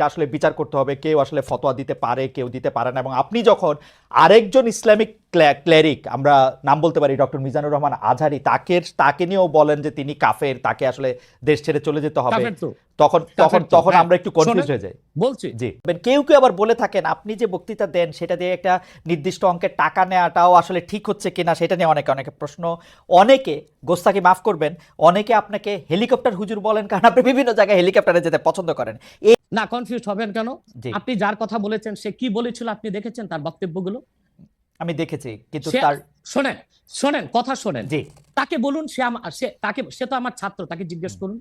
এটা আসলে বিচার করতে হবে, কেউ আসলে ফতোয়া দিতে পারে, কেউ দিতে পারে না। এবং আপনি যখন আরেকজন ইসলামিক ক্লেরিক, আমরা নাম বলতে পারি ডক্টর মিজানুর রহমান আজহারি, তাকে নিয়েও বলেন যে তিনি কাফের, তাকে আসলে দেশ ছেড়ে চলে যেতে হবে, তখন তখন তখন আমরা একটু কনফিউজ হয়ে যাই। বলছি জি, কেউ কেউ আবার বলে থাকেন আপনি যে বক্তৃতা দেন সেটা দিয়ে একটা নির্দিষ্ট অঙ্কের টাকা নেওয়াটাও আসলে ঠিক হচ্ছে কিনা সেটা নিয়ে অনেকে অনেকে প্রশ্ন। অনেকে, গোস্তাকি মাফ করবেন, অনেকে আপনাকে হেলিকপ্টার হুজুর বলেন, কারণ আপনি বিভিন্ন জায়গায় হেলিকপ্টারে যেতে পছন্দ করেন। না, কনফিউজ হবেন কেন? আপনি যার কথা বলেছেন সে কি বলেছিল আপনি দেখেছেন তার বক্তব্যগুলো? আমি দেখেছি, কিন্তু তার শোনেন শোনেন কথা শোনেন। জি, তাকে বলুন, সে তো আমার ছাত্র, তাকে জিজ্ঞেস করুন।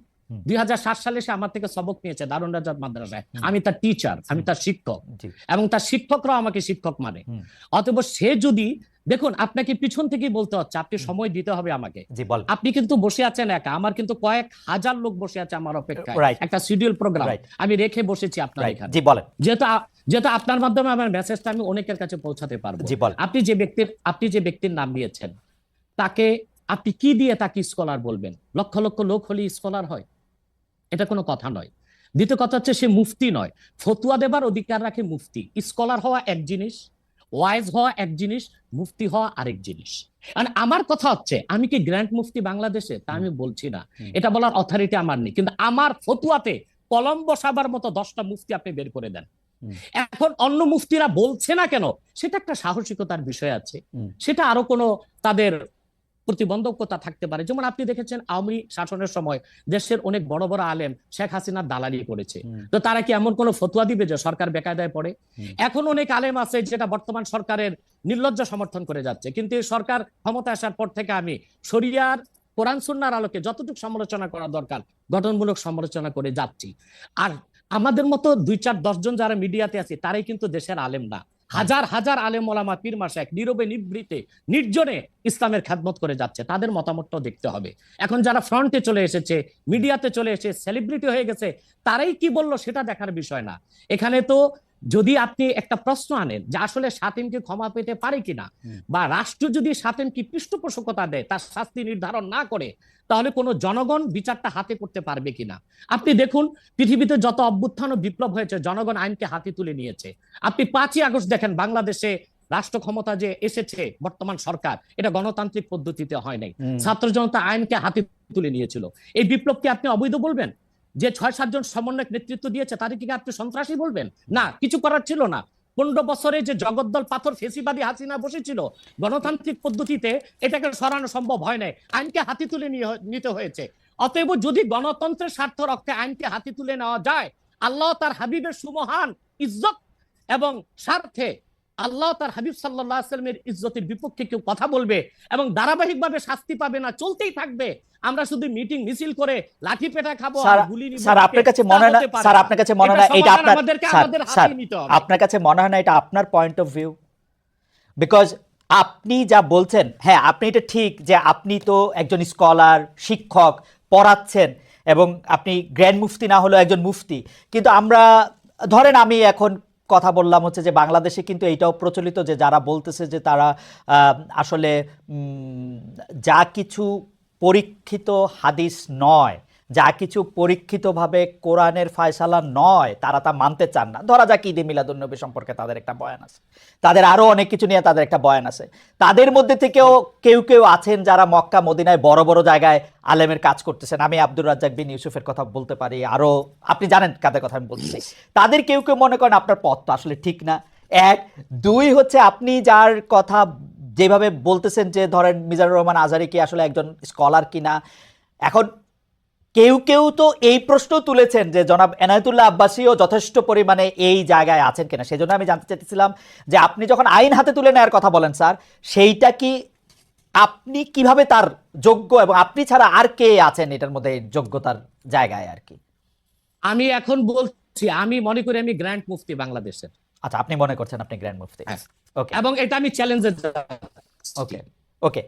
2007 সালে সে আমার থেকে সবক নিয়েছে দারুন রাজাত মাদ্রাসায়। আমি তার টিচার, আমি তার শিক্ষক, এবং তার শিক্ষকরাও আমাকে শিক্ষক মানে। অতএব সে যদি, দেখুন আপনাকে পিছন থেকেই বলতে হচ্ছে, আপনি সময় দিতে হবে আমাকে। আপনি কিন্তু বসে আছেন একা, আমার কিন্তু কয়েক হাজার লোক বসে আছে আমার অপেক্ষায়, একটা শিডিউল প্রোগ্রাম আমি রেখে বসেছি আপনার এখানে। যেহেতু আপনার মাধ্যমে আমার মেসেজটা আমি অনেকের কাছে পৌঁছাতে পারবো। আপনি যে ব্যক্তির নাম নিয়েছেন, তাকে আপনি কি দিয়ে তাকে স্কলার বলবেন? লক্ষ লক্ষ লোক হলে স্কলার হয়? এটা কোনো কথা নয়। দ্বিতীয় কথা হচ্ছে সে মুফতি নয়, ফতুয়া দেবার অধিকার রাখে মুফতি। স্কলার হওয়া এক জিনিস, ওয়াইজ হওয়া এক জিনিস, মুফতি হওয়া আরেক জিনিস। আমার কথা হচ্ছে, আমি কি গ্র্যান্ড মুফতি বাংলাদেশে তা আমি বলছি না, এটা বলার অথরিটি আমার নেই, কিন্তু আমার ফতুয়াতে কলম বসাবার মতো 10টা মুফতি আপনি বের করে দেন। এখন অন্য মুফতিরা বলছে না কেন, সেটা একটা সাহসিকতার বিষয় আছে, সেটা আরো কোনো তাদের প্রতিবন্ধকতা থাকতে পারে। যেমন আপনি দেখেছেন আওয়ামী শাসনের সময় দেশের অনেক বড় বড় আলেম শেখ হাসিনার দালালি করেছে, তো তারা কি এমন কোন ফতোয়া দিবে যে সরকার বেকায়দায় পড়ে? এখন অনেক আলেম আছে যেটা বর্তমান সরকারের নির্লজ্জ সমর্থন করে যাচ্ছে, কিন্তু এই সরকার ক্ষমতা আসার পর থেকে আমি শরিয়ার কোরআন সুন্নাহর আলোকে যতটুকু সমালোচনা করা দরকার গঠনমূলক সমালোচনা করে যাচ্ছি। আর আমাদের মতো 2-4-10 জন যারা মিডিয়াতে আছে তারাই কিন্তু দেশের আলেম না। হাজার হাজার আলেম ওলামা পীর মাশায়েখ নীরবে নিভৃতে নির্জনে ইসলামের খেদমত করে যাচ্ছে, তাদের মতামতটাও দেখতে হবে। এখন যারা ফ্রন্টে চলে এসেছে, মিডিয়াতে চলে এসে সেলিব্রিটি হয়ে গেছে, তারাই কি বললো সেটা দেখার বিষয় না। এখানে তো যদি আপনি একটা প্রশ্ন আনেন যে আসলে শাতিমকে ক্ষমা পেতে পারে কিনা, বা রাষ্ট্র যদি শাতিমকে পৃষ্ঠপোষকতা দেয়, তার শাস্তি নির্ধারণ না করে, তাহলে কোনো জনগণ বিচারটা হাতে করতে পারবে কিনা? আপনি দেখুন পৃথিবীতে যত অভ্যুত্থান ও বিপ্লব হয়েছে জনগণ আইনকে হাতে তুলে নিয়েছে। আপনি 5ই আগস্ট দেখেন, বাংলাদেশে রাষ্ট্র ক্ষমতা যে এসেছে বর্তমান সরকার, এটা গণতান্ত্রিক পদ্ধতিতে হয় নাই, ছাত্র জনতা আইনকে হাতে তুলে নিয়েছিল। এই বিপ্লবকে আপনি অবৈধ বলবেন? যে 6-7 জন সমন্বয়ক নেতৃত্ব দিয়েছে তাদেরকে কি আপনি সন্ত্রাসী বলবেন? না, কিছু করার ছিল না। 15 বছরে যে জগদ্দল পাথর ফেসিবাদী হাসিনা বসেছিল, গণতান্ত্রিক পদ্ধতিতে এটাকে সরানো সম্ভব হয় নাই, আইনকে হাতে তুলে নিতে হয়েছে। অতএব যদি গণতন্ত্রের স্বার্থ রক্ষে আইনকে হাতে তুলে নেওয়া যায়, আল্লাহ তার হাবিবের সুমহান ইজ্জত এবং স্বার্থে আল্লাহ তার হাবিব সাল্লাল্লাহু আলাইহি ওয়াসাল্লামের ইজ্জতের বিপক্ষে কেউ কথা বলবে এবং ধারাবাহিকভাবে শাস্তি পাবে না, চলতেই থাকবে, আমরা শুধু মিটিং মিছিল করে লাঠি পেটা খাবো আর গুলি নিব। স্যার আপনার কাছে মনে হয় না, স্যার আপনার কাছে মনে হয় না এটা আপনার কাছে মনে হয় না এটা আপনার পয়েন্ট অফ ভিউ? বিকজ আপনি যা বলছেন, হ্যাঁ আপনি এটা ঠিক যে আপনি তো একজন স্কলার, শিক্ষক, পড়াচ্ছেন, এবং আপনি গ্র্যান্ড মুফতি না হলেও একজন মুফতি, কিন্তু আমরা ধরেন আমি এখন কথা বললাম হচ্ছে যে বাংলাদেশে কিন্তু এইটাও প্রচলিত যে যারা বলতেছে যে তারা আসলে যা কিছু পরীক্ষিত হাদিস নয়, যা কিছু পরীক্ষিতভাবে কোরআনের ফয়সালা নয়, তারা তা মানতে চান না। ধরা যাক ঈদে মিলাদুন্নবী সম্পর্কে তাদের একটা বয়ান আছে, তাদের আরও অনেক কিছু নিয়ে তাদের একটা বয়ান আছে। তাদের মধ্যে থেকেও কেউ কেউ আছেন যারা মক্কা মদিনায় বড় বড় জায়গায় আলেমের কাজ করতেছেন। আমি আব্দুর রাজ্জাক বিন ইউসুফের কথা বলতে পারি, আরও আপনি জানেন কাদের কথা আমি বলছি। তাদের কেউ কেউ মনে করেন আপনার পথ তো আসলে ঠিক না। 1, 2 হচ্ছে আপনি যার কথা যেভাবে বলতেছেন যে ধরেন মিজানুর রহমান আজহারি কি আসলে একজন স্কলার কিনা। এখন কেউ কেউ তো এই প্রশ্ন তুলেছেন যে জনাব এনায়েতুল্লাহ আব্বাসীও যথেষ্ট পরিমাণে এই জায়গায় আছেন কিনা। সেই জন্য আমি জানতে চাইতেছিলাম যে আপনি যখন আইন হাতে তুলে নেওয়ার কথা বলেন স্যার, সেইটা কি আপনি কিভাবে তার যোগ্য, এবং আপনি ছাড়া আর কে আছেন এটার মধ্যে যোগ্যতার জায়গায় আর কি? আমি এখন বলছি, আমি মনে করি আমি গ্র্যান্ড মুফতি বাংলাদেশের। আচ্ছা, আপনি মনে করছেন আপনি গ্র্যান্ড মুফতি? ওকে, এবং এটা আমি চ্যালেঞ্জে। ওকে ওকে,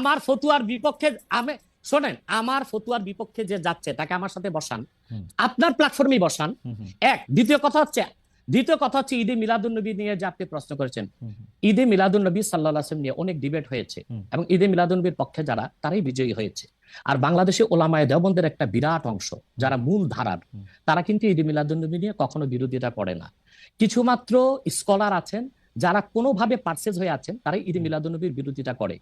আমার ফতুয়ার বিপক্ষে আমি, শোনেন, আমার ফতুয়ার বিপক্ষে যে যাচ্ছে তাকে আমার সাথে বসান, আপনার প্ল্যাটফর্মে বসান। 1, দ্বিতীয় কথা হচ্ছে দ্বিতীয় কথা হচ্ছে ঈদে মিলাদুন্নবী নিয়ে যে আপনি প্রশ্ন করেছেন, ঈদে মিলাদুন্নবী সাল্লাল্লাহু আলাইহি ওয়াসাল্লাম নিয়ে অনেক ডিবেট হয়েছে এবং ঈদে মিলাদুন্নবীর পক্ষে যারা, তারাই বিজয়ী হয়েছে। আর বাংলাদেশে ওলামায়ে দেওবন্দের একটা বিরাট অংশ যারা মূল ধারার, তারা কিন্তু ঈদে মিলাদুন্নবী নিয়ে কখনো বিরোধিতা করে না। কিছুমাত্র স্কলার আছেন যারা কোনোভাবে পার্সেজ হয়ে আছেন, তারাই ঈদে মিলাদুন্নবীর বিরোধিতা করে।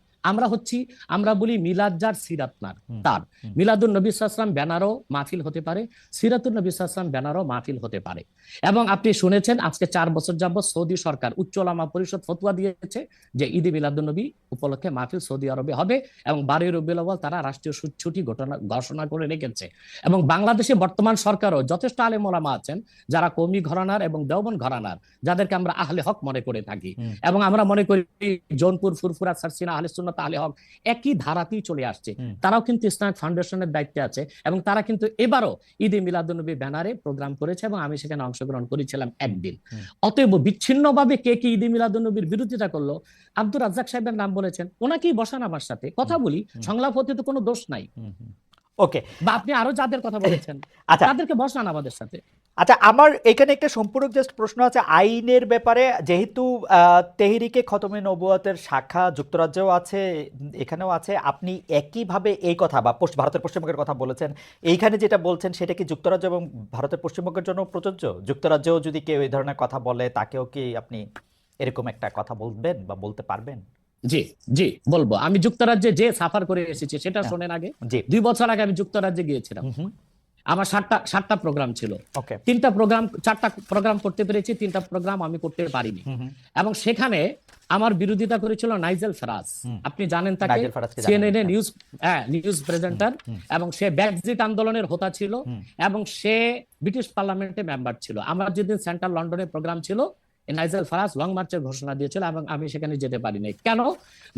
আমরা বলি মিলাদ যার সিরাত নার তার, মিলাদুন নবী সাল্লাল্লাহু আলাইহি ওয়াসাল্লাম ব্যানারও মাহফিল হতে পারে, সিরাতুন নবী সাল্লাল্লাহু আলাইহি ওয়াসাল্লাম ব্যানারও মাহফিল হতে পারে। এবং আপনি শুনেছেন আজকে 4 বছর যাবত সৌদি সরকার উচ্চ ওলামা পরিষদ ফতোয়া দিয়েছে যে ঈদে মিলাদুন্নবী উপলক্ষে মাহফিল সৌদি আরবে হবে এবং 12 রবিউল আউয়াল তারা রাষ্ট্রীয় ছুটি ঘোষণা করে রেখেছে। এবং বাংলাদেশে বর্তমান সরকারও যথেষ্ট আলেম ওলামা আছেন যারা কওমি ঘরানার এবং দেওবন্দ ঘরানার, যাদেরকে আমরা আহলে হক মনে করে থাকি। এবং আমরা মনে করি জৌনপুর, ফুরফুরা, সারসিনা, আহলে সুন্নাত, আহলে হক একই ধারাতেই চলে আসছে। তারাও কিন্তু ইসলামিক ফাউন্ডেশনের দায়িত্বে আছে এবং তারা কিন্তু এবারও ঈদে মিলাদুন্নবী ব্যানারে প্রোগ্রাম করেছে এবং আমি সেখানে অংশগ্রহণ করেছিলাম একদিন। অতএব বিচ্ছিন্নভাবে কে কি ঈদে মিলাদুন্নবীর বিরোধিতা করলো, আব্দুর রাজ্জাক সাহেবের নাম বলেছেন, ওনাকেই বসান আমার সাথে কথা বলি, সংলাপ হতে তো কোনো দোষ নাই। ওকে, বা আপনি আরো যাদের কথা বলেছেন তাদেরকে বসান আমাদের সাথে। আচ্ছা, আমার এখানে একটা সম্পূরক জাস্ট প্রশ্ন আছে আইনের ব্যাপারে। যেহেতু তেহরিকে খতমে নবুয়তের শাখা যুক্তরাজ্যেও আছে, এখানেও আছে, আপনি একইভাবে এই কথা বা ভারতের পশ্চিমবঙ্গের কথা বলেছেন, এইখানে যেটা বলছেন সেটা কি যুক্তরাজ্য এবং ভারতের পশ্চিমবঙ্গের জন্য প্রযোজ্য? যুক্তরাজ্যেও যদি কেউ এই ধরনের কথা বলে তাকেও কি আপনি এরকম একটা কথা বলবেন বা বলতে পারবেন? জি জি বলবো। আমি যুক্তরাজ্যে যে সাফার করে এসেছি সেটা শোনেন আগে। 2 বছর আগে আমি যুক্তরাজ্যে গিয়েছিলাম। আমার 7টা প্রোগ্রাম ছিল। 4টা প্রোগ্রাম করতে পেরেছি, 3টা প্রোগ্রাম আমি করতে পারিনি। এবং সেখানে আমার বিরোধিতা করেছিল নাইজেল ফারাজ। আপনি জানেন তাকে, সিএনএন নিউজ প্রেজেন্টার, এবং সে ব্রেক্সিট আন্দোলনের হোতা ছিল এবং সে ব্রিটিশ পার্লামেন্টে মেম্বার ছিল। আমার যেদিন সেন্ট্রাল লন্ডনে প্রোগ্রাম ছিল, নাইজেল ফারাজ লং মার্চের ঘোষণা দিয়েছিল এবং আমি সেখানে যেতে পারিনি। কেন?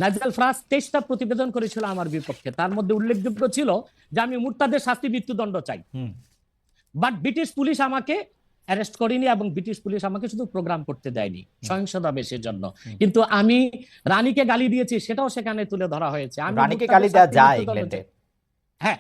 নাইজেল ফারাজ 23টা প্রতিবেদন করেছিল আমার বিপক্ষে। তার মধ্যে উল্লেখযোগ্য ছিল যে আমি মুরতাদের শাস্তি মৃত্যুদণ্ড চাই। বাট ব্রিটিশ পুলিশ আমাকে অ্যারেস্ট করেনি এবং ব্রিটিশ পুলিশ আমাকে শুধু প্রোগ্রাম করতে দেয়নি সহিংসতা বেশের জন্য। কিন্তু আমি রানীকে গালি দিয়েছি, সেটাও সেখানে তুলে ধরা হয়েছে। আমি রানীকে গালি দেওয়া যায় ইংল্যান্ডে? হ্যাঁ,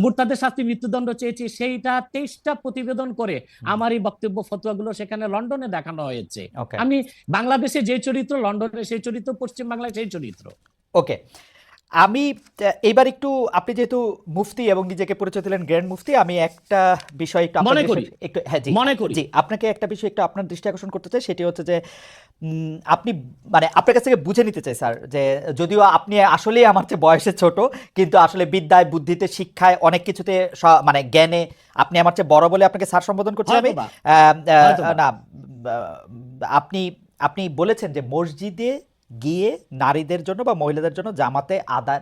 মুরতাদের শাস্তি মৃত্যুদণ্ড চেয়েছি, সেইটা 23টা প্রতিবেদন করে আমার এই বক্তব্য ফতোয়াগুলো সেখানে লন্ডনে দেখানো হয়েছে। আমি বাংলাদেশে যে চরিত্র, লন্ডনে সেই চরিত্র, পশ্চিম বাংলায় সেই চরিত্র। ওকে, আমি এবার একটু, আপনি যেহেতু মুফতি এবং নিজেকে পরিচয় দিলেন গ্র্যান্ড মুফতি, আমি একটা বিষয় একটু মনে করি আপনাকে একটা বিষয় একটু আপনার দৃষ্টি আকর্ষণ করতে চাই। সেটি হচ্ছে যে আপনি মানে আপনার কাছ থেকে বুঝে নিতে চাই স্যার, যে যদিও আপনি আসলেই আমার চেয়ে বয়সে ছোট, কিন্তু আসলে বিদ্যায়, বুদ্ধিতে, শিক্ষায়, অনেক কিছুতে, মানে জ্ঞানে আপনি আমার চেয়ে বড় বলে আপনাকে স্যার সম্বোধন করছি আমি। না, আপনি বলেছেন যে মসজিদে গিয়ে নারীদের জন্য বা মহিলাদের জন্য জামাতে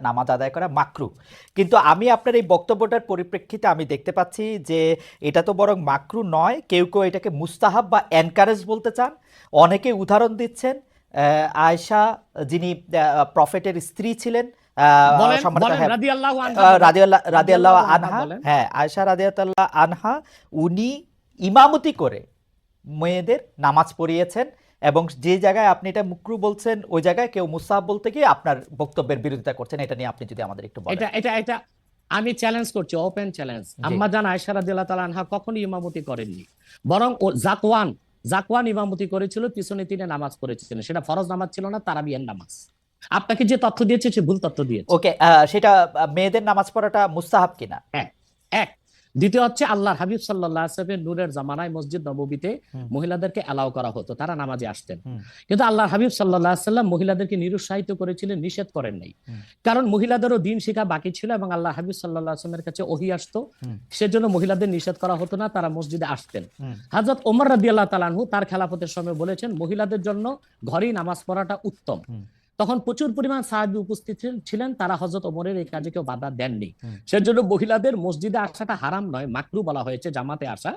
নামাজ আদায় করা মাকরু। কিন্তু আমি আপনার এই বক্তব্যটার পরিপ্রেক্ষিতে আমি দেখতে পাচ্ছি যে এটা তো বরং মাকরু নয়, কেউ কেউ এটাকে মুস্তাহাব বা এনকারেজ বলতে চান। অনেকে উদাহরণ দিচ্ছেন আয়েশা, যিনি প্রফেটের স্ত্রী ছিলেন, রাদিয়াল্লাহু আনহা, হ্যাঁ আয়েশা রাদিয়াল্লাহু আনহা, উনি ইমামতি করে মেয়েদের নামাজ পড়িয়েছেন। এবং যে জায়গায় আপনি এটা মুকরু বলছেন, ওই জায়গায় কেউ মুস্তাহাব বলতে গিয়ে আপনার বক্তব্যের বিরোধিতা করছেন। এটা নিয়ে আপনি যদি আমাদের একটু বলেন। এটা আমি চ্যালেঞ্জ করছি, ওপেন চ্যালেঞ্জ। আম্মা জান আয়েশা রাদিয়াল্লাহু তাআলা আনহা কখনোই ইমামতি করেননি, বরং জাকওয়ান ইমামতি করেছিল, পিছনে তিনি নামাজ পড়েছিলেন। সেটা ফরজ নামাজ ছিল না, তারাবিয়ার নামাজ। আপনাকে যে তথ্য দিয়েছে সে ভুল তথ্য দিয়েছে। ওকে, সেটা মেয়েদের নামাজ পড়াটা মুস্তাহাব কিনা? এক। দ্বিতীয় হচ্ছে আল্লাহর হাবিব সাল্লাল্লাহু আলাইহি ওয়াসাল্লামের নূরের জামানায় মসজিদ নববীতে মহিলাদেরকে অ্যালাউ করা হতো, তারা নামাজে আসতেন। কিন্তু আল্লাহর হাবিব সাল্লাল্লাহু আলাইহি ওয়াসাল্লাম মহিলাদেরকে নিরুৎসাহিত করেছিলেন, নিষেধ করেন নাই। কারণ মহিলাদেরও দিন শেখা বাকি ছিল এবং আল্লাহর হাবিব সাল্লাল্লাহু আলাইহি ওয়াসাল্লামের কাছে ওহী আসতো, সেজন্য মহিলাদের নিষেধ করা হতো না, তারা মসজিদে আসতেন। হযরত ওমর রাদিয়াল্লাহু তাআলা আনহু তার খেলাফতের সময় বলেছেন মহিলাদের জন্য ঘরেই নামাজ পড়াটা উত্তম। তখন প্রচুর পরিমাণ সাহাবী উপস্থিত ছিলেন, তারা হযরত ওমরের এই কাজে কেউ বাধা দেননি। সেজন্য মহিলাদের মসজিদে আসাটা হারাম নয়, মাকরু বলা হয়েছে জামাতে আসা।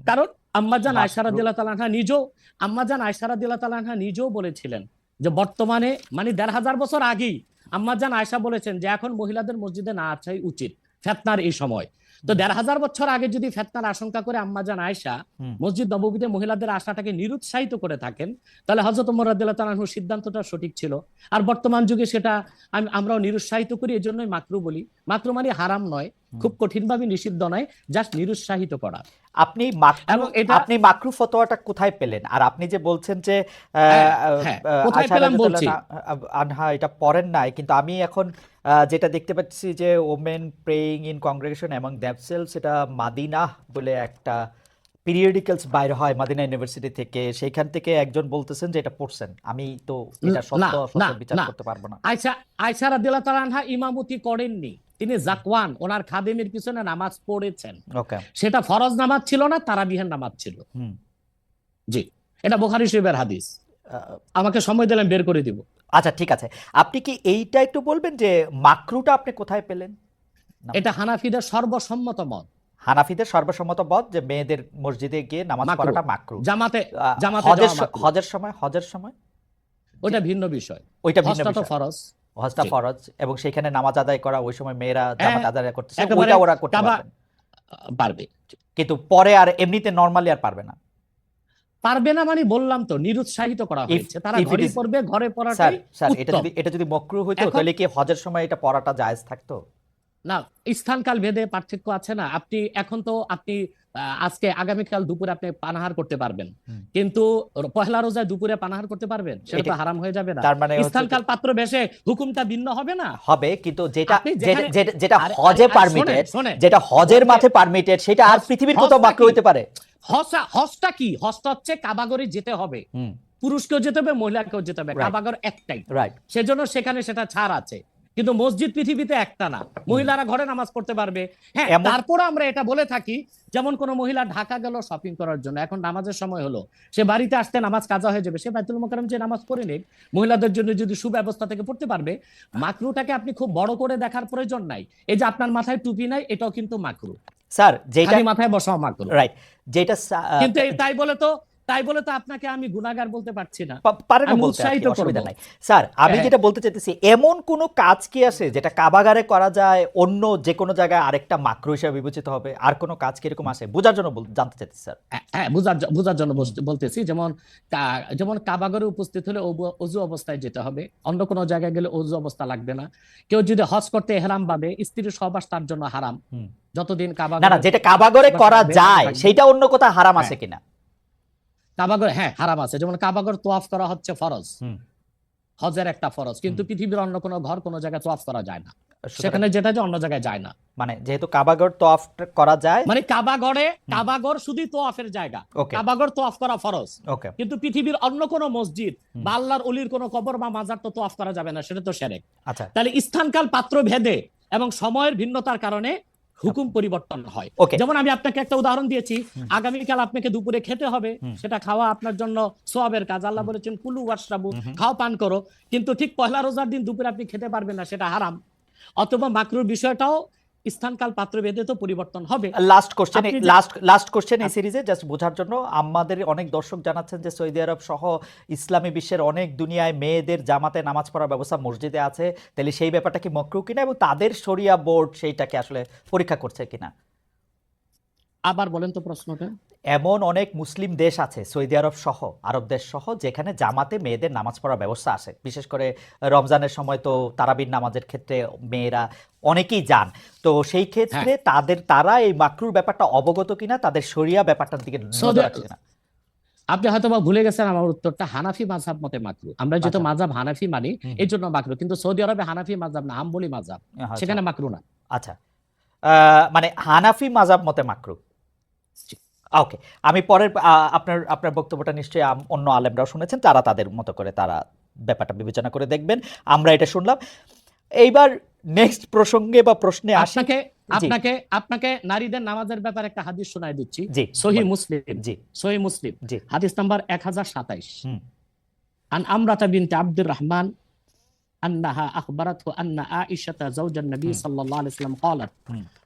কারণ আম্মাজান আয়েশা রাদিয়াল্লাহু তাআলা আনহা নিজেও বলেছিলেন যে বর্তমানে মানে ১৫০০ বছর আগেই আম্মাজান আয়েশা বলেছেন যে এখন মহিলাদের মসজিদে না আসাই উচিত ফিতনার এই সময়। তো ১৫০০ বছর আগে যদি ফিতনার আশঙ্কা করে আম্মাজান আয়েশা মসজিদ নববীতে মহিলাদের আসাটাকে নিরুৎসাহিত করে থাকেন, তাহলে হযরত ওমর রাদিয়াল্লাহু তাআলা আনহুর সিদ্ধান্তটা সঠিক ছিল। আর বর্তমান যুগে সেটা আমরাও নিরুৎসাহিত করি, এজন্যই মাকরু বলি। মাকরু মানে হারাম নয়, খুব কঠিনভাবে নিষিদ্ধ নয়, জাস্ট নিরুৎসাহিত করা। আপনি মাকরু এবং এটা আপনি মাকরু ফতোয়াটা কোথায় পেলেন? আর আপনি যে বলছেন যে হ্যাঁ, হ্যাঁ, কোথায় আয়সা পেলাম রাদিয়াল্লাহু বলছি। আনহা এটা পড়েন নাই, কিন্তু আমি এখন যেটা দেখতে পাচ্ছি যে women praying in congregation among themselves, এটা মাদিনা বলে একটা পিরিয়ডিক্যালস বাইর হয় মাদিনা ইউনিভার্সিটি থেকে, সেইখান থেকে একজন বলতেছেন যে এটা পড়ছেন। আমি তো এটা না, সত্য না, অসত্য বিচার না, করতে পারবো না। আয়সা আয়সা রাদিয়াল্লাহু তাআলা আনহা ইমামতি করেননি, তিনি জাকওয়ান ওনার খাদেমের পিছনে নামাজ পড়েছেন। ওকে। সেটা ফরজ নামাজ ছিল না, তারাবিহের নামাজ ছিল। হুম। জি, এটা বুখারী শরীফের হাদিস। আমাকে সময় দিলেন, বের করে দিব। আচ্ছা ঠিক আছে, আপনি কি এইটা একটু বলবেন যে মাকরুটা আপনি কোথায় পেলেন? এটা হানাফিদের সর্বসম্মত মত। হানাফিদের সর্বসম্মত মত যে মেয়েদের মসজিদে গিয়ে নামাজ মাকরু। পড়াটা মাকরু। জামাতে হজের যাওয়া মাকরু। হজের সময় ওইটা ভিন্ন বিষয়। ওইটা ভিন্ন হজটা তো বিষয়। ফরজ। হজটা জি। ফরজ, এবং সেখানে নামাজ আদায় করা ওই সময় মেয়েরা হ্যাঁ, জামাত আদায় করতেছে, একেবারে ওইটা ওরা করতে কাবা পারবেন, পারবে। কিন্তু পরে আর এমনিতে নরমালি আর পারবে না। পারবে না মানে বললাম তো, নিরুৎসাহিত করা হয়েছে। তারা if it ঘরে is- পড়বে, ঘরে স্যার পড়াটাই স্যার উত্তম। এটা যদি মকরু হইতো এখন- তাহলে কি হজের সময় এটা পড়াটা জায়েজ থাকতো? না, স্থানকাল ভেদে পার্থক্য আছে না। এখন তো আপনি আজকে আগামীকাল দুপুরে আপনি পানাহার করতে পারবেন, কিন্তু পহেলা রোজায় দুপুরে পানাহার করতে পারবেন? সেটা তো হারাম হয়ে যাবে না? তার মানে হচ্ছে স্থানকাল পাত্র বেশে হুকুমটা ভিন্ন হবে না? হবে, কিন্তু যেটা আপনি যেখানে- যেটা আরে, হজে আরে, পারমিটেড, শোনেন, যেটা হজের হজে- মাঠে পারমিটেড, সেটা আর পৃথিবীর কোথাও হজটা মাকরু কি? হইতে পারে? হজটা কি? হজটা হচ্ছে কাবাগরে যেতে হবে, হুম, পুরুষকেও যেতে হবে, মহিলাকেও যেতে হবে, Right. কাবাগর একটাই, রাইট। সেজন্য সেখানে সেটা ছাড় আছে। কিন্তু মসজিদ পৃথিবীতে একটা না, মহিলারা ঘরে নামাজ পড়তে পারবে। হ্যাঁ, তারপর আমরা এটা বলে থাকি, যেমন কোন মহিলা ঢাকা গেল শপিং করার জন্য, এখন নামাজের সময় হলো, সে বাড়িতে আসতে নামাজ কাজা হয়ে যাবে, সে বাইতুল মোকাররম যে নামাজ পড়ে নেক, মহিলাদের জন্য যদি সুব্যবস্থা থেকে পড়তে পারবে। মাকরুটাকে আপনি খুব বড় করে দেখার প্রয়োজন নাই। এই যে আপনার মাথায় টুপি নাই, এটাও কিন্তু মাকরু। স্যার যেটা খালি মাথায় বসাও মাকরু। রাইট, যেটা কিন্তু তাই বলে তো আপনাকে আমি গুনাহগার বলতে পারছি না, পারে না আমি বলতে, উৎসাহিত অসুবিধা করব। নাই। স্যার আমি হ্যাঁ। যেটা বলতে চাইতেছি, এমন কোন কাজ কি আছে যেটা কাবাগারে করা যায়, অন্য যে কোনো জায়গায় আরেকটা মাকরু হিসেবে বিবেচিত হবে? আর কোন কাজ কি এরকম আছে? বোঝার জন্য জানতে চাইতেছি স্যার। হ্যাঁ, বুঝার জন্য বলতেছি। যেমন কাবাগরে উপস্থিত হলে অজু অবস্থায় যেতে হবে, অন্য কোনো জায়গায় গেলে অজু অবস্থা লাগবে না। কেউ যদি হজ করতে ইহরাম বাঁধে, স্ত্রীর সহবাস তার জন্য হারাম যতদিন না না, যেটা কাবাগরে করা যায় সেটা অন্য কোথাও হারাম আছে হ্যাঁ। কিনা? কাবাগর, হ্যাঁ, হারাম আছে। যেমন কাবাগর তোয়াফ করা হচ্ছে ফরজ, হজের একটা ফরজ, কিন্তু পৃথিবীর অন্য কোনো ঘর কোনো জায়গায় তোয়াফ করা যায় না, সেখানে যেটা যে অন্য জায়গায় যায় না। মানে যেহেতু কাবাগর তোয়াফ করা যায়, মানে কাবাগর শুধু তোয়াফের জায়গা, Okay. কাবাগর তোয়াফ করা ফরজ, ওকে, কিন্তু পৃথিবীর অন্য কোনো মসজিদ বা আল্লাহর অলির কোনো কবর বা মাজার তো তোয়াফ করা যাবে না, সেটা তো শিরক। আচ্ছা তাহলে স্থানকাল পাত্র ভেদে এবং সময়ের ভিন্নতার কারণে হুকুম পরিবর্তন হয়। Okay. যেমন আমি আপনাকে একটা উদাহরণ দিয়েছি, আগামীকাল আপনাকে দুপুরে খেতে হবে, সেটা খাওয়া আপনার জন্য সওয়াবের কাজ। আল্লাহ বলেছেন কুলু ওয়াশরাবু, খাও পান করো, কিন্তু ঠিক পহেলা রোজার দিন দুপুরে আপনি খেতে পারবেন না, সেটা হারাম। অথবা মাকরুর বিষয়টাও স্থানকাল পাত্র ভেদে তো পরিবর্তন হবে। লাস্ট কোশ্চেন এই সিরিজে জাস্ট বোঝার জন্য, আমাদের অনেক দর্শক জানাচ্ছেন যে সৌদি আরব সহ ইসলামী বিশ্বের অনেক দুনিয়ায় মেয়েদের জামাতে নামাজ পড়ার ব্যবস্থা মসজিদে আছে, তাহলে সেই ব্যাপারটা কি মাকরু কিনা, এবং তাদের শরিয়া বোর্ড সেইটাকে আসলে পরীক্ষা করছে কিনা? আবার বলেন তো প্রশ্নটা। এমন অনেক মুসলিম দেশ আছে সৌদি আরব সহ, আরব দেশ সহ, যেখানে জামাতে মেয়েদের নামাজ পড়ার ব্যবস্থা আছে। বিশেষ করে রমজানের সময় তো তারাবির নামাজের ক্ষেত্রে মেয়েরা অনেকেই যান। তো সেই ক্ষেত্রে তারা এই মাকরুর ব্যাপারটা অবগত কিনা, তাদের শরিয়া ব্যাপারটার দিকে নজর রাখছে কিনা? আপনি হয়তো বা ভুলে গেছেন আমার উত্তরটা। হানাফি মাযহাব মতে মাকরু। আমরা যেহেতু মাযহাব হানাফি মানি, এই জন্য মাকরু। কিন্তু সৌদি আরবে হানাফি মাযহাব না, হাম্বলি মাযহাব, সেখানে মাকরু না। আচ্ছা, মানে হানাফি মাযহাব মতে মাকরু। ওকে, আমি পরের আপনার বক্তব্যটা নিশ্চয়ই অন্য আলেমরাও শুনেছেন, তারা তাদের মতো করে তারা ব্যাপারটা বিবেচনা করে দেখবেন। আমরা এটা শুনলাম। এইবার নেক্সট প্রসঙ্গে বা প্রশ্নে আসি। আপনাকে নারীদের নামাজের ব্যাপারে একটা হাদিস শোনায় দিচ্ছি। জি, সহিহ মুসলিম, জি, সহিহ মুসলিম, জি, হাদিস নাম্বার 1027। আন আমরাতা বিনতে আব্দুর রহমান أنها أخبرته أن عائشة زوج النبي صلى الله عليه وسلم قالت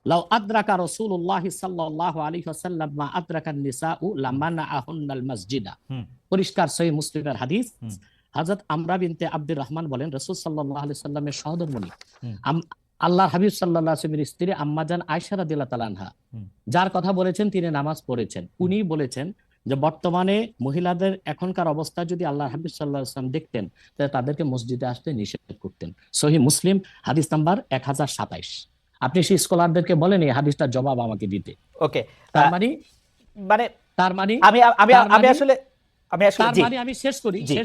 لو أدرك رسول الله صلى الله عليه وسلم ما أدرك النساء لمنعهن المسجد। পরিষ্কার সহিহ মুসলিমের হাদিস। হযরত আমরা বিনতে আব্দুর রহমান বলেন, রাসূল সাল্লাল্লাহু আলাইহি সাল্লামের সহধর্মিণী আল্লাহর হাবিব সাল্লাল্লাহু আলাইহি ওয়াসাল্লামের স্ত্রী আম্মাজান আয়েশা রাদিয়াল্লাহু তাআলা আনহা, যার কথা বলেছেন তিনি নামাজ পড়েছেন, উনি বলেছেন যে বর্তমানে মহিলাদের এখনকার অবস্থা যদি আল্লাহর হাবিব সাল্লাল্লাহু আলাইহি ওয়াসাল্লাম দেখতেন, তাহলে তাদেরকে মসজিদে আসতে নিষেধ করতেন। সহিহ মুসলিম হাদিস নাম্বার 1027। আপনি সেই স্কলারদেরকে বলেন এই হাদিসটার জবাব আমাকে দিতে। ওকে, তার মানে মানে তার মানে আমি আমি তার আমি মানে আসলে আমি আসলে তার জি মানে আমি শেষ করি জি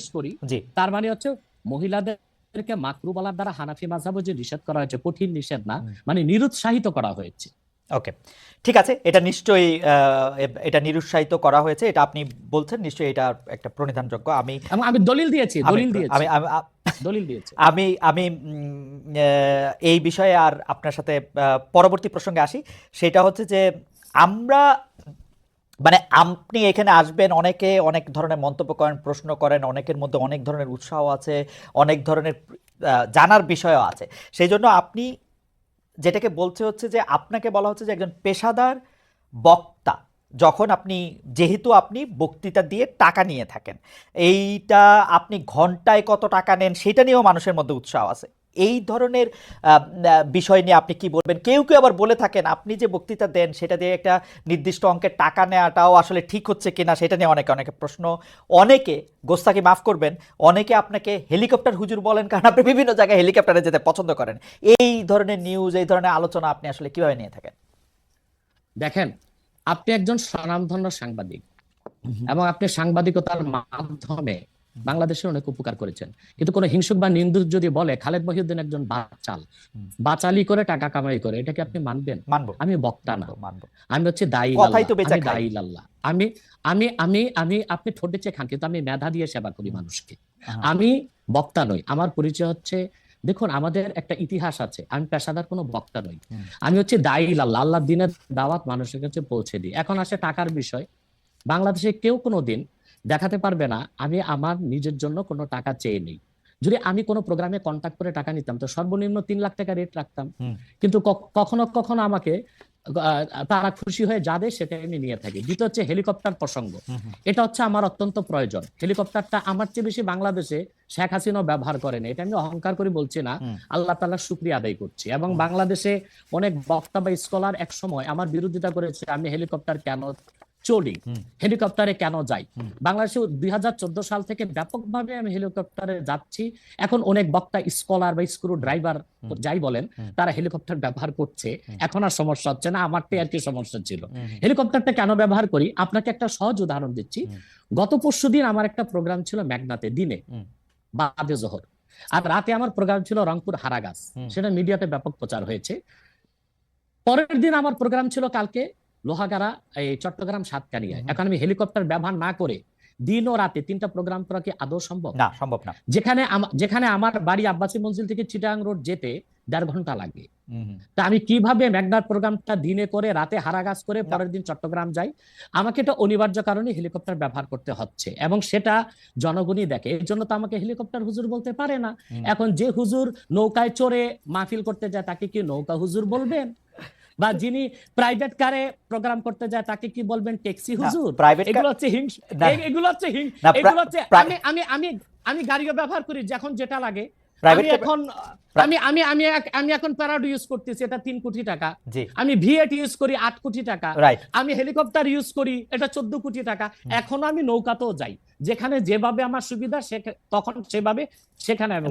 জি তার মানে হচ্ছে মহিলাদেরকে মাকরু বলার দ্বারা হানাফি মাযহাবে যে নিষেধ করা হয়েছে, কঠিন নিষেধ না, মানে নিরুৎসাহিত করা হয়েছে। ওকে, ঠিক আছে, এটা নিশ্চয়ই এটা নিরুৎসাহিত করা হয়েছে, এটা আপনি বলছেন, নিশ্চয়ই এটা একটা প্রণিধানযোগ্য। আমি এবং আমি দলিল দিয়েছি আমি আমি দলিল দিয়েছি। আমি আমি এই বিষয়ে আর আপনার সাথে পরবর্তী প্রসঙ্গে আসি। সেটা হচ্ছে যে আমরা মানে আপনি এখানে আসবেন, অনেকে অনেক ধরনের মন্তব্য করেন, প্রশ্ন করেন, অনেকের মধ্যে অনেক ধরনের উৎসাহ আছে, অনেক ধরনের জানার বিষয়ও আছে। সেই জন্য আপনি যেটাকে বলছে হচ্ছে যে আপনাকে বলা হচ্ছে যে একজন পেশাদার বক্তা, যখন আপনি যেহেতু আপনি বক্তৃতা দিয়ে টাকা নিয়ে থাকেন, এইটা আপনি ঘন্টায় কত টাকা নেন সেটা নিয়েও মানুষের মধ্যে উৎসাহ আছে। এই ধরনের বিষয় নিয়ে আপনি কি বলবেন? কেউ কেউ আবার বলে থাকেন আপনি যে বক্তৃতা দেন সেটা দিয়ে একটা নির্দিষ্ট অঙ্কের টাকা নেওয়াটাও আসলে ঠিক হচ্ছে কিনা সেটা নিয়ে অনেকে অনেকে প্রশ্ন। অনেকে, গোস্তাকে মাফ করবেন, অনেকে আপনাকে হেলিকপ্টার হুজুর বলেন, কারণ আপনি বিভিন্ন জায়গায় হেলিকপ্টারে যেতে পছন্দ করেন। এই ধরনের নিউজ, এই ধরনের আলোচনা আপনি আসলে কিভাবে নিয়ে থাকেন? দেখেন, আপনি একজন স্বনামধন্য সাংবাদিক এবং আপনি সাংবাদিকতার মাধ্যমে বাংলাদেশের অনেক উপকার করেছেন, কিন্তু কোন হিংসুক বা নিন্দুক যদি বলে খালেদ মহিউদ্দিন একজন বাচালি করে টাকা কামাই করে, এটা কি আপনি মানবেন? মানবো। আমি বক্তা না, মানবো। আমি হচ্ছে দায়ী আল্লাহ। আমি আমি আমি আমি আপনি ঠোঁটে চেয়ে খান, কিন্তু আমি মেধা দিয়ে সেবা করি মানুষকে। আমি বক্তা নই। আমার পরিচয় হচ্ছে, দেখুন আমাদের একটা ইতিহাস আছে, আমি পেশাদার কোনো বক্তা নই, আমি হচ্ছে দায়ী আল্লাহ। আল্লাহর দিনের দাওয়াত মানুষের কাছে পৌঁছে দিই। এখন আসে টাকার বিষয়। বাংলাদেশে কেউ কোনোদিন দেখাতে পারবে না আমি আমার নিজের জন্য কোনো টাকা চেয়ে নেই। যদি আমি কোনো প্রোগ্রামে কন্ট্যাক্ট করে টাকা নিতাম তো সর্বনিম্ন 3 লাখ টাকা রেট রাখতাম, কিন্তু কখনো কখনো আমাকে তারা খুশি হয়ে যা দেয় সেটা আমি নিয়ে থাকি। দ্বিতীয় হচ্ছে হেলিকপ্টার প্রসঙ্গ, এটা হচ্ছে আমার অত্যন্ত প্রয়োজন। হেলিকপ্টারটা আমার চেয়ে বেশি বাংলাদেশে শেখ হাসিনা ব্যবহার করেন, এটা আমি অহংকার করে বলছি না, আল্লাহ তাআলার শুকরিয়া আদায় করছি। এবং বাংলাদেশে অনেক বক্তা বা স্কলার এক সময় আমার বিরোধিতা করেছে, আমি হেলিকপ্টার কেন চলি, হেলিকপ্টারে কেন যাই। বাংলাদেশে 2014 সাল থেকে ব্যাপকভাবে আমি হেলিকপ্টারে যাচ্ছি। এখন অনেক বক্তা, স্কলার বা স্ক্রু ড্রাইভার যাই বলেন, তারা হেলিকপ্টার ব্যবহার করছে, এখন আর সমস্যা হচ্ছে না। আমারটাই আর কি সমস্যা ছিল। হেলিকপ্টারটা কেন ব্যবহার করি, আপনাকে একটা সহজ উদাহরণ দিচ্ছি। গত পরশুদিন আমার একটা প্রোগ্রাম ছিল মেঘনাতে, দিনে বাদে জোহর, আর রাতে আমার প্রোগ্রাম ছিল রংপুর হারাগাছ, সেটা মিডিয়াতে ব্যাপক প্রচার হয়েছে। পরের দিন আমার প্রোগ্রাম ছিল কালকে লোহাগাড়া, এই চট্টগ্রাম সাতকানিয়ায়। এখন আমি হেলিকপ্টার ব্যবহার না করে দিন ও রাতে 3টা প্রোগ্রাম করা কি আদৌ সম্ভব? না, সম্ভব না। যেখানে আমার বাড়ি আব্বাসী মঞ্জিল থেকে চিটাং রোড যেতে 1.5 ঘন্টা লাগে। তা আমি কিভাবে মেঘনার প্রোগ্রামটা দিনে করে রাতে হারাগাছ করে পরের দিন চট্টগ্রাম যাই? আমাকে এটা অনিবার্য কারণে হেলিকপ্টার ব্যবহার করতে হচ্ছে, এবং সেটা জনগণই দেখে। এর জন্য তো আমাকে হেলিকপ্টার হুজুর বলতে পারে না। এখন যে হুজুর নৌকায় চড়ে মাহফিল করতে যায় তাকে কি নৌকা হুজুর বলবেন? বা যিনি প্রাইভেট কারে প্রোগ্রাম করতে যায় তাকে কি বলবেন? ট্যাক্সি হুজুর? এগুলো হচ্ছে আমি গাড়িও ব্যবহার করি যখন যেটা লাগে। আমি এখন প্যারাডো ইউজ করতেছি, এটা 3 কোটি টাকা। আমি ভিএট ইউজ করি 8 কোটি টাকা। আমি হেলিকপ্টার ইউজ করি, এটা 14 কোটি টাকা। এখন আমি নৌকাতেও যাই, যেখানে যেভাবে আমার সুবিধা তখন সেভাবে সেখানে আমি